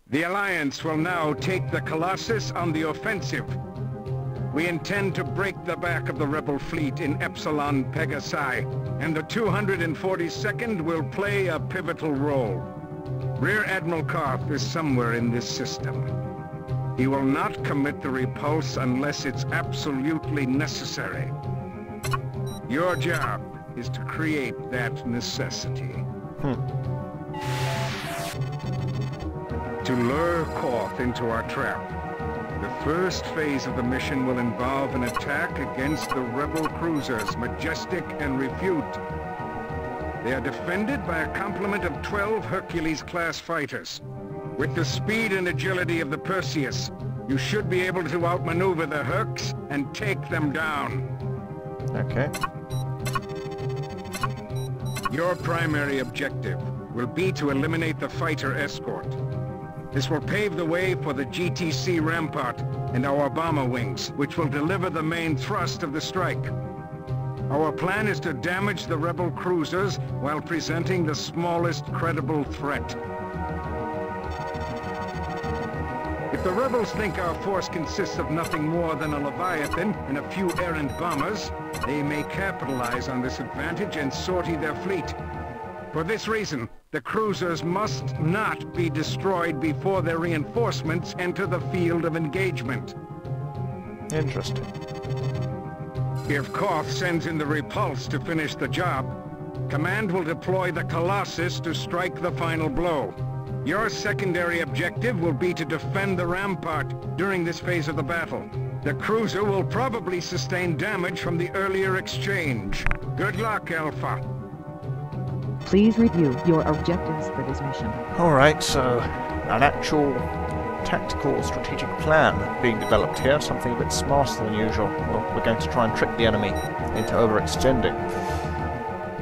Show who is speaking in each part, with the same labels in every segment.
Speaker 1: The Alliance will now take the Colossus on the offensive. We intend to break the back of the Rebel fleet in Epsilon Pegasi, and the 242nd will play a pivotal role. Rear Admiral Koth is somewhere in this system. He will not commit the repulse unless it's absolutely necessary. Your job is to create that necessity. To lure Koth into our trap. The first phase of the mission will involve an attack against the Rebel cruisers, Majestic and Repute. They are defended by a complement of 12 Hercules-class fighters. With the speed and agility of the Perseus, you should be able to outmaneuver the Hercs and take them down.
Speaker 2: Okay.
Speaker 1: Your primary objective will be to eliminate the fighter escort. This will pave the way for the GTC Rampart and our bomber wings, which will deliver the main thrust of the strike. Our plan is to damage the Rebel cruisers while presenting the smallest credible threat. If the Rebels think our force consists of nothing more than a Leviathan and a few errant bombers, they may capitalize on this advantage and sortie their fleet. For this reason, the cruisers must not be destroyed before their reinforcements enter the field of engagement.
Speaker 2: Interesting.
Speaker 1: If Koth sends in the Repulse to finish the job, Command will deploy the Colossus to strike the final blow. Your secondary objective will be to defend the Rampart during this phase of the battle. The cruiser will probably sustain damage from the earlier exchange. Good luck, Alpha.
Speaker 3: Please review your objectives for this mission.
Speaker 2: Alright, so an actual tactical strategic plan being developed here, something a bit smarter than usual. Well, we're going to try and trick the enemy into overextending.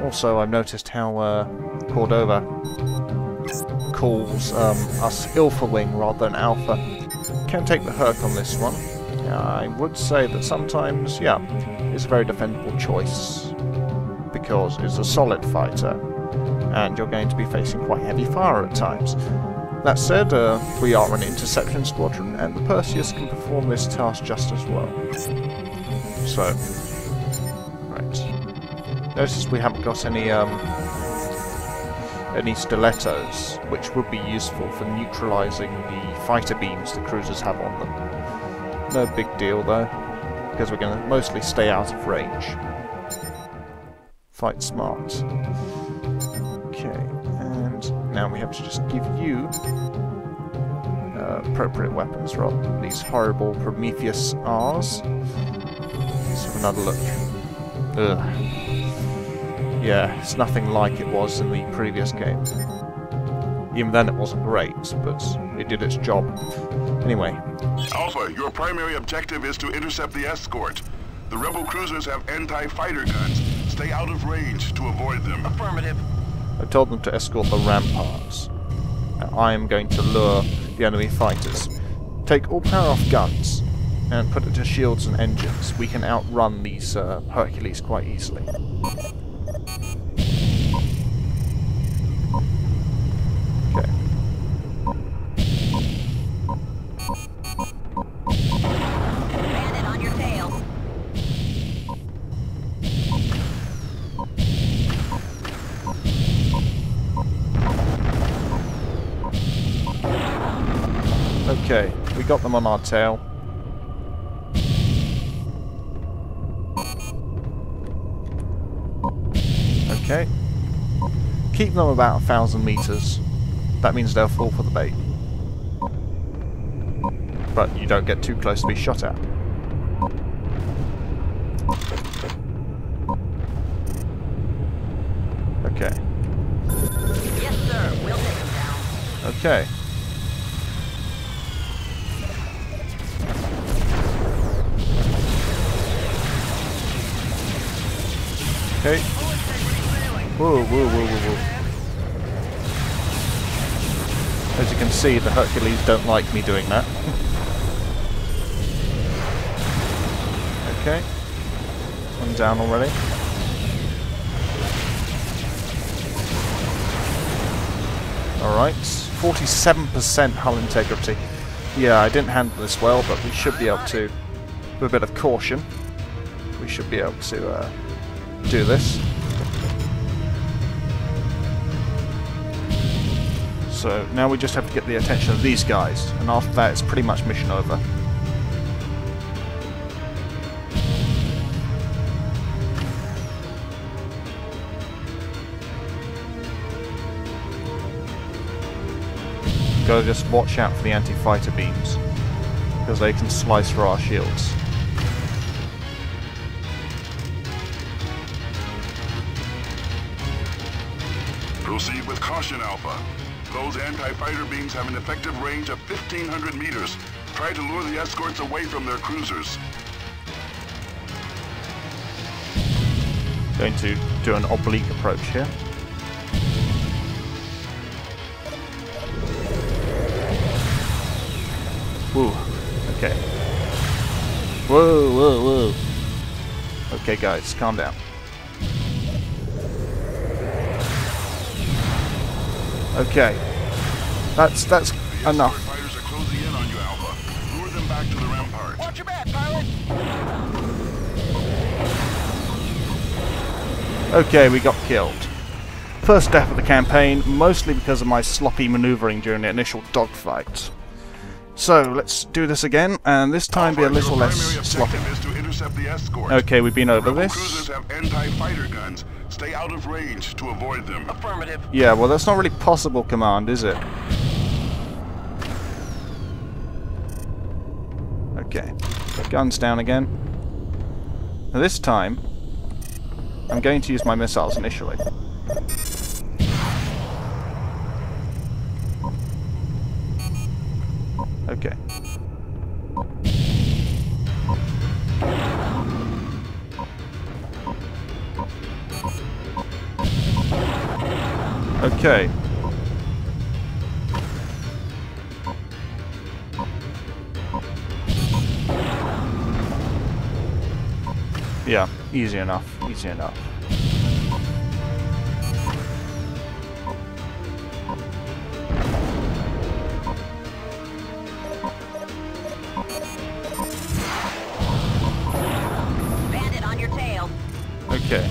Speaker 2: Also, I've noticed how Cordova calls us Alpha Wing rather than Alpha. Can take the Herc on this one. I would say that sometimes, yeah, it's a very defendable choice, because it's a solid fighter, and you're going to be facing quite heavy fire at times. That said, we are an interception squadron, and the Perseus can perform this task just as well. So, right. Notice we haven't got any stilettos, which would be useful for neutralizing the fighter beams the cruisers have on them. No big deal though, because we're going to mostly stay out of range. Fight smart. Okay, and now we have to just give you appropriate weapons rather than these horrible Prometheus R's. Let's have another look. Ugh. Yeah, it's nothing like it was in the previous game. Even then it wasn't great, but it did its job. Anyway.
Speaker 4: Alpha, your primary objective is to intercept the escort. The Rebel cruisers have anti-fighter guns. Stay out of range to avoid them. Affirmative.
Speaker 2: I told them to escort the ramparts. I am going to lure the enemy fighters. Take all power off guns and put it to shields and engines. We can outrun these Hercules quite easily. Okay.
Speaker 5: Bandit on your tail.
Speaker 2: Okay, we got them on our tail. Okay. Keep them about 1,000 meters. That means they'll fall for the bait. But you don't get too close to be shot at. Okay.
Speaker 5: Yes, sir. We'll take them down.
Speaker 2: Okay. Okay. Whoa, whoa, whoa, whoa, whoa. As you can see, the Hercules don't like me doing that. Okay. I'm down already. Alright, 47% hull integrity. Yeah, I didn't handle this well, but we should be able to, with a bit of caution, we should be able to do this. So now we just have to get the attention of these guys, and after that it's pretty much mission over. Gotta just watch out for the anti-fighter beams, because they can slice through our shields.
Speaker 4: Proceed with caution, Alpha. Those anti-fighter beams have an effective range of 1,500 meters. Try to lure the escorts away from their cruisers.
Speaker 2: Going to do an oblique approach here. Woo. Okay. Whoa, whoa, whoa. Okay, guys, calm down. Okay. That's enough.
Speaker 4: Fighters are closing in on you, Alpha. Lure them back to the rampart.
Speaker 5: Watch your back, pilot!
Speaker 2: Okay, we got killed. First death of the campaign, mostly because of my sloppy maneuvering during the initial dogfight. So, let's do this again, and this time be a little less sloppy.
Speaker 4: Is to intercept the escort.
Speaker 2: Okay, we've been over
Speaker 4: Rebel
Speaker 2: this.
Speaker 4: cruisers have anti-fighter guns. Stay out of range to avoid them.
Speaker 5: Affirmative.
Speaker 2: Yeah, well that's not really possible, Command, is it? Okay, guns down again. Now this time, I'm going to use my missiles initially. Okay. Okay. Yeah, easy enough, easy enough.
Speaker 5: Bandit on your tail.
Speaker 2: Okay.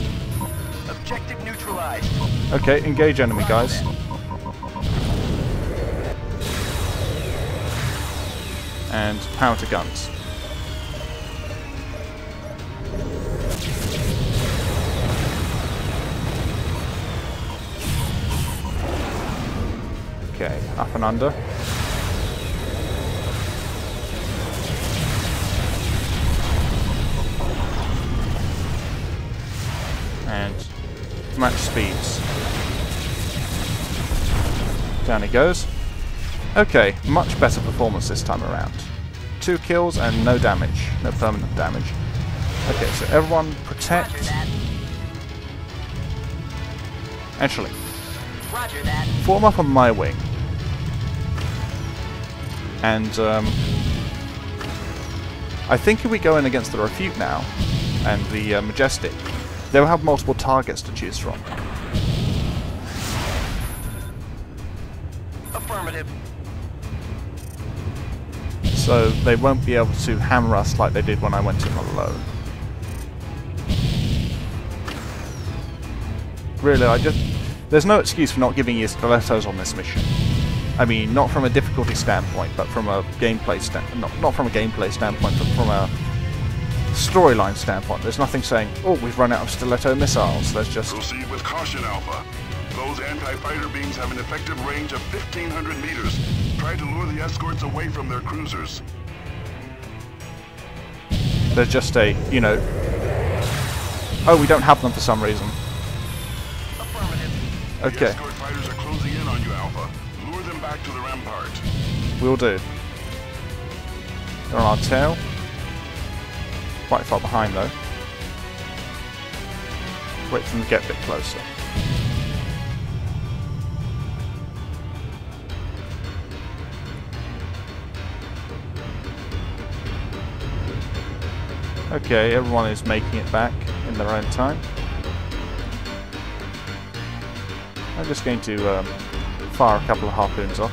Speaker 5: Objective neutralized.
Speaker 2: Okay, engage enemy, guys. And power to guns. Okay, up and under. And match speeds. Down he goes. Okay, much better performance this time around. 2 kills and no damage. No permanent damage. Okay, so everyone protect.
Speaker 5: Roger that.
Speaker 2: Actually,
Speaker 5: Roger that.
Speaker 2: form up on my wing. And I think if we go in against the Refute now, and the Majestic, they'll have multiple targets to choose from.
Speaker 5: Affirmative.
Speaker 2: So they won't be able to hammer us like they did when I went in alone. Really, there's no excuse for not giving you stilettos on this mission. I mean, not from a difficulty standpoint, but from a gameplay not from a gameplay standpoint, but from a storyline standpoint. There's nothing saying, oh, we've run out of stiletto missiles. There's just...
Speaker 4: Proceed with caution, Alpha. Those anti-fighter beams have an effective range of 1,500 meters. Try to lure the escorts away from their cruisers.
Speaker 2: There's just a, you know... Oh, we don't have them for some reason.
Speaker 5: Affirmative.
Speaker 4: The
Speaker 2: Okay,
Speaker 4: escort fighters are closing in on you, Alpha. Lure them back to the rampart.
Speaker 2: we'll do. They're on our tail. Quite far behind, though. Wait for them to get a bit closer. Okay, everyone is making it back in their own time. I'm just going to fire a couple of harpoons off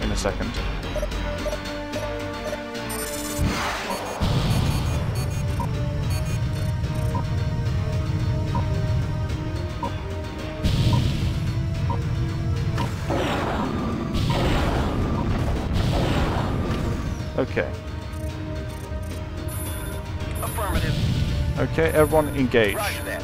Speaker 2: in a second. Okay.
Speaker 5: Affirmative.
Speaker 2: Okay, everyone engage.
Speaker 5: Roger that.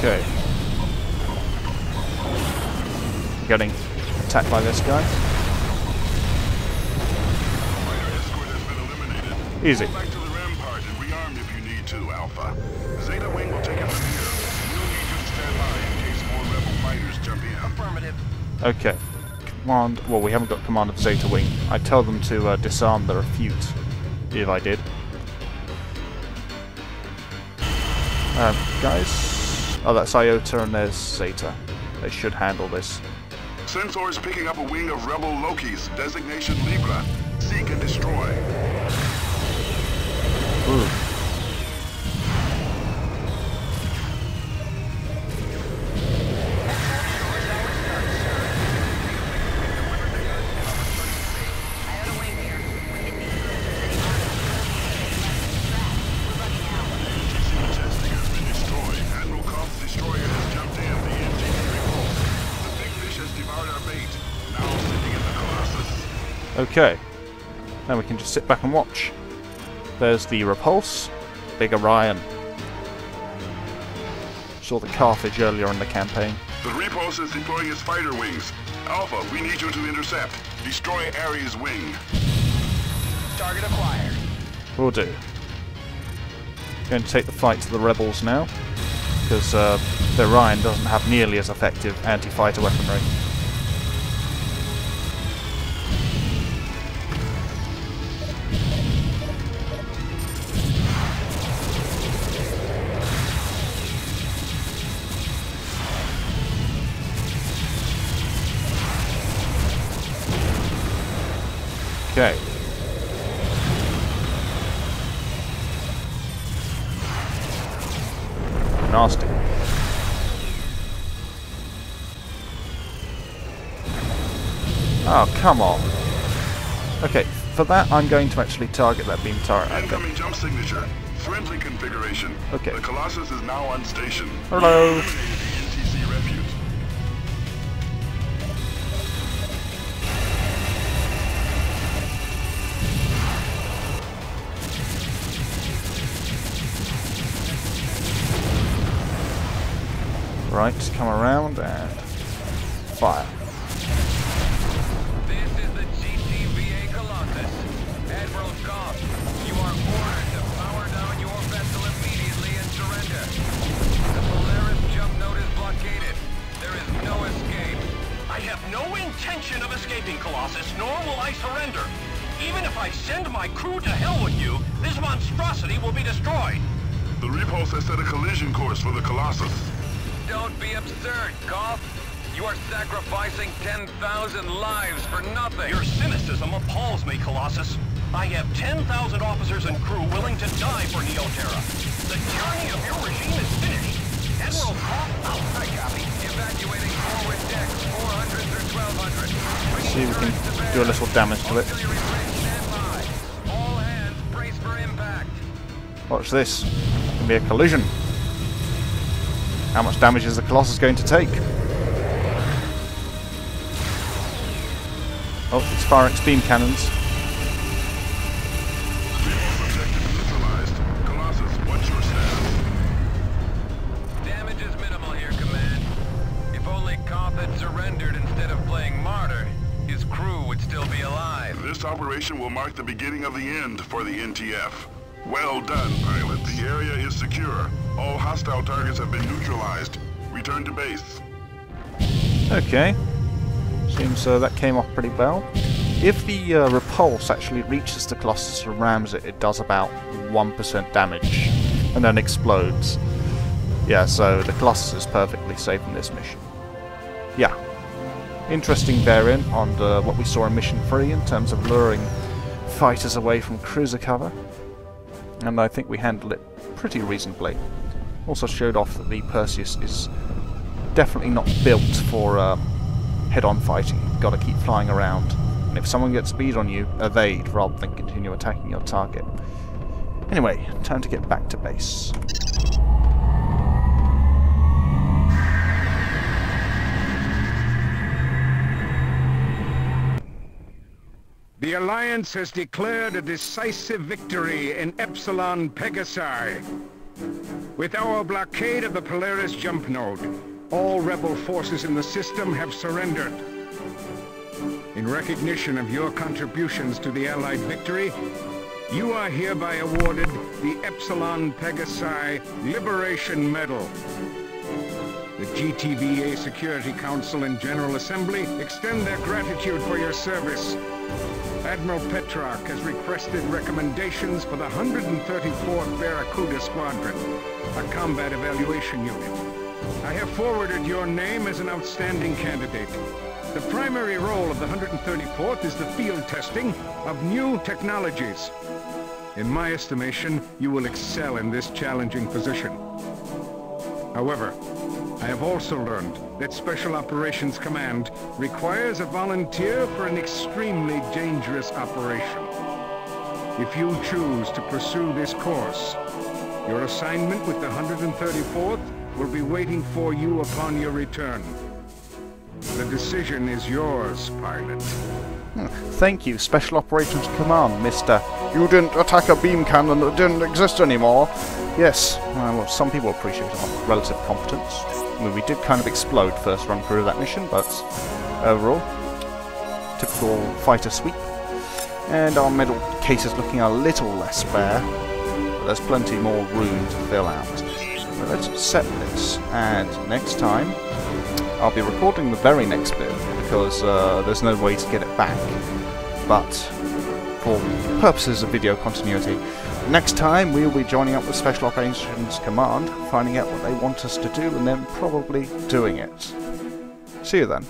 Speaker 2: Okay. Getting attacked by this guy.
Speaker 4: Fighter escort has been eliminated.
Speaker 2: Easy.
Speaker 4: Go back to the rampart and rearm if you need to, Alpha. Zeta Wing will take it from here. We'll need you to stand by in case more rebel fighters jump in.
Speaker 5: Affirmative.
Speaker 2: Okay. Command... Well, we haven't got command of Zeta Wing. I'd tell them to disarm the refute, if I did. Guys... Oh, that's Iota and there's Zeta. They should handle this.
Speaker 4: Sensors picking up a wing of rebel Lokis, designation Libra. Seek and destroy.
Speaker 2: Ooh.
Speaker 4: Testing has been destroyed. Admiral Koth's destroyer has jumped in. The engine is repulsed. The big fish has devoured our bait. Now sitting in the Colossus.
Speaker 2: Okay. Now we can just sit back and watch. There's the Repulse. Big Orion. Saw the Carthage earlier in the campaign.
Speaker 4: The Repulse is deploying its fighter wings. Alpha, we need you to intercept. Destroy Ares' wing.
Speaker 5: Target acquired.
Speaker 2: Will do. Going to take the fight to the Rebels now. Because the Orion doesn't have nearly as effective anti-fighter weaponry. Okay. Nasty. Oh, come on. Okay, for that I'm going to actually target that beam turret. Okay.
Speaker 4: Incoming jump signature. Friendly configuration.
Speaker 2: Okay.
Speaker 4: The Colossus is now on station.
Speaker 2: Hello.
Speaker 4: Eliminated the NTC refute.
Speaker 2: Right, come around and fire.
Speaker 6: This is the GTVA Colossus. Admiral Koth, you are ordered to power down your vessel immediately and surrender. The Polaris jump node is blockaded. There is no escape.
Speaker 7: I have no intention of escaping, Colossus, nor will I surrender. Even if I send my crew to hell with you, this monstrosity will be destroyed.
Speaker 4: The Repulse has set a collision course for the Colossus.
Speaker 6: Don't be absurd, Koth. You are sacrificing 10,000 lives for nothing.
Speaker 7: Your cynicism appalls me, Colossus. I have 10,000 officers and crew willing to die for Neoterra. The tyranny of your regime is finished. Admiral Koth, I copy.
Speaker 6: Evacuating forward deck 400 through 1200.
Speaker 2: See if we can do a little damage to it.
Speaker 6: Auxiliary bridge standby. All hands brace for impact.
Speaker 2: Watch this. It's going to be a collision. How much damage is the Colossus going to take? Oh, it's firing its beam cannons.
Speaker 4: Repulse objective neutralized. Colossus, what's your status?
Speaker 6: Damage is minimal here, Command. If only Koth had surrendered instead of playing martyr, his crew would still be alive.
Speaker 4: This operation will mark the beginning of the end for the NTF. Well done, pilot. The area is secure. All hostile targets have been neutralized. Return to base.
Speaker 2: Okay. Seems that came off pretty well. If the Repulse actually reaches the Colossus and rams it, it does about 1% damage. And then explodes. Yeah, so the Colossus is perfectly safe in this mission. yeah, interesting variant on what we saw in Mission 3 in terms of luring fighters away from cruiser cover. And I think we handled it pretty reasonably. Also showed off that the Perseus is definitely not built for head-on fighting. You've got to keep flying around. And if someone gets speed on you, evade rather than continue attacking your target. Anyway, time to get back to base.
Speaker 1: The Alliance has declared a decisive victory in Epsilon Pegasi. With our blockade of the Polaris jump node, all rebel forces in the system have surrendered. In recognition of your contributions to the Allied victory, you are hereby awarded the Epsilon Pegasi Liberation Medal. The GTVA Security Council and General Assembly extend their gratitude for your service. Admiral Petrock has requested recommendations for the 134th Barracuda Squadron, a combat evaluation unit. I have forwarded your name as an outstanding candidate. The primary role of the 134th is the field testing of new technologies. In my estimation, you will excel in this challenging position. However, I have also learned that Special Operations Command requires a volunteer for an extremely dangerous operation. If you choose to pursue this course, your assignment with the 134th will be waiting for you upon your return. The decision is yours, pilot.
Speaker 2: Thank you, Special Operations Command, Mr. You didn't attack a beam cannon that didn't exist anymore. Yes, well, some people appreciate our relative competence. I mean, we did kind of explode first run through that mission, but overall, typical fighter sweep. And our medal case is looking a little less bare, but there's plenty more room to fill out. So let's set this, and next time I'll be recording the very next bit because there's no way to get it back. But for purposes of video continuity, next time we'll be joining up with Special Operations Command, finding out what they want us to do, and then probably doing it. See you then.